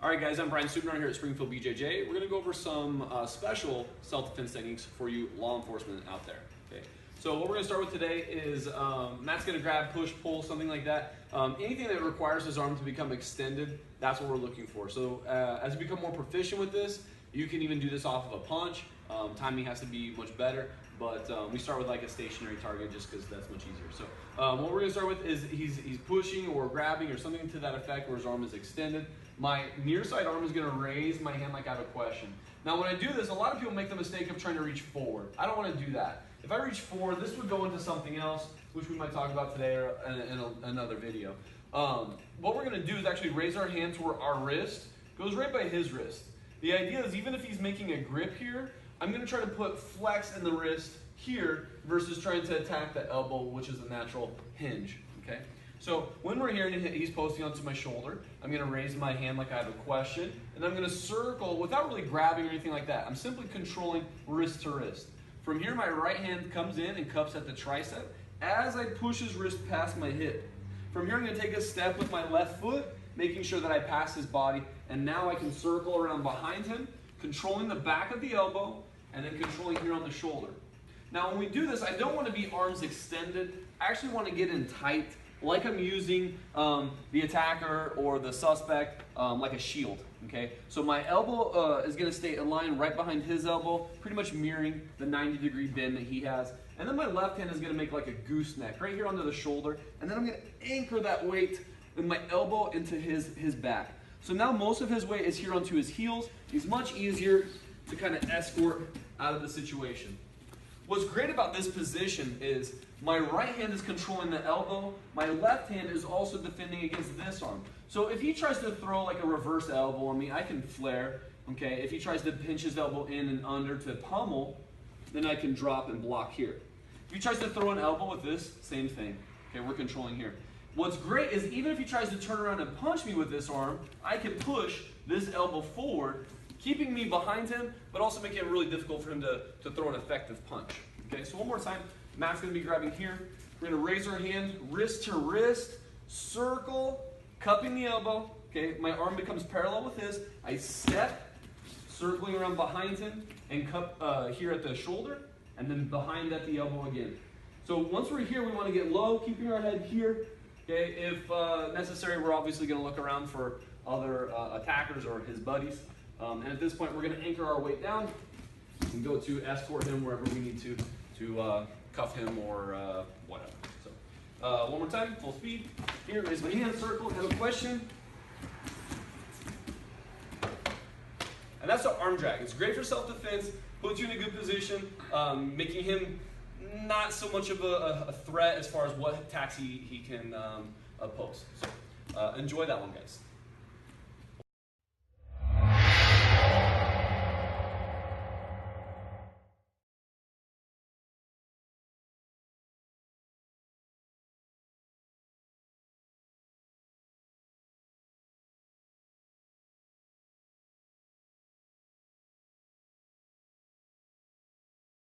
All right, guys, I'm Brian Stuebner here at Springfield BJJ. We're going to go over some special self-defense techniques for you law enforcement out there. Okay. So what we're going to start with today is Matt's going to grab, push, pull, something like that. Anything that requires his arm to become extended, that's what we're looking for. So as you become more proficient with this, you can even do this off of a punch. Timing has to be much better, but we start with like a stationary target just because that's much easier. So what we're going to start with is he's pushing or grabbing or something to that effect where his arm is extended. My near side arm is going to raise my hand like I have a question. Now when I do this, a lot of people make the mistake of trying to reach forward. I don't want to do that. If I reach forward, this would go into something else, which we might talk about today or in another video. What we're going to do is actually raise our hand to where our wrist goes right by his wrist. The idea is even if he's making a grip here, I'm going to try to put flex in the wrist here versus trying to attack the elbow, which is a natural hinge. Okay. So when we're here and he's posting onto my shoulder, I'm going to raise my hand like I have a question, and I'm going to circle without really grabbing or anything like that. I'm simply controlling wrist to wrist. From here, my right hand comes in and cups at the tricep as I push his wrist past my hip. From here, I'm going to take a step with my left foot, making sure that I pass his body, and now I can circle around behind him, controlling the back of the elbow, and then controlling here on the shoulder. Now when we do this, I don't want to be arms extended. I actually want to get in tight, like I'm using the attacker or the suspect like a shield, okay? So my elbow is going to stay aligned right behind his elbow, pretty much mirroring the 90-degree bend that he has. And then my left hand is going to make like a gooseneck right here under the shoulder, and then I'm going to anchor that weight with my elbow into his back. So now most of his weight is here onto his heels. He's much easier to kind of escort out of the situation. What's great about this position is my right hand is controlling the elbow, my left hand is also defending against this arm. So if he tries to throw like a reverse elbow on me, I can flare, okay? If he tries to pinch his elbow in and under to pummel, then I can drop and block here. If he tries to throw an elbow with this, same thing, okay? We're controlling here. What's great is even if he tries to turn around and punch me with this arm, I can push this elbow forward, keeping me behind him, but also making it really difficult for him to throw an effective punch. Okay, so one more time, Matt's going to be grabbing here. We're going to raise our hand, wrist to wrist, circle, cupping the elbow. Okay, my arm becomes parallel with his. I step, circling around behind him, and cup here at the shoulder, and then behind at the elbow again. So once we're here, we want to get low, keeping our head here. Okay, if necessary, we're obviously going to look around for other attackers or his buddies. And at this point, we're going to anchor our weight down and go to escort him wherever we need to cuff him or whatever. So one more time, full speed. Here is my hand, circle, have a question. And that's the arm drag. It's great for self-defense, puts you in a good position, making him not so much of a threat as far as what attacks he can oppose. So enjoy that one, guys.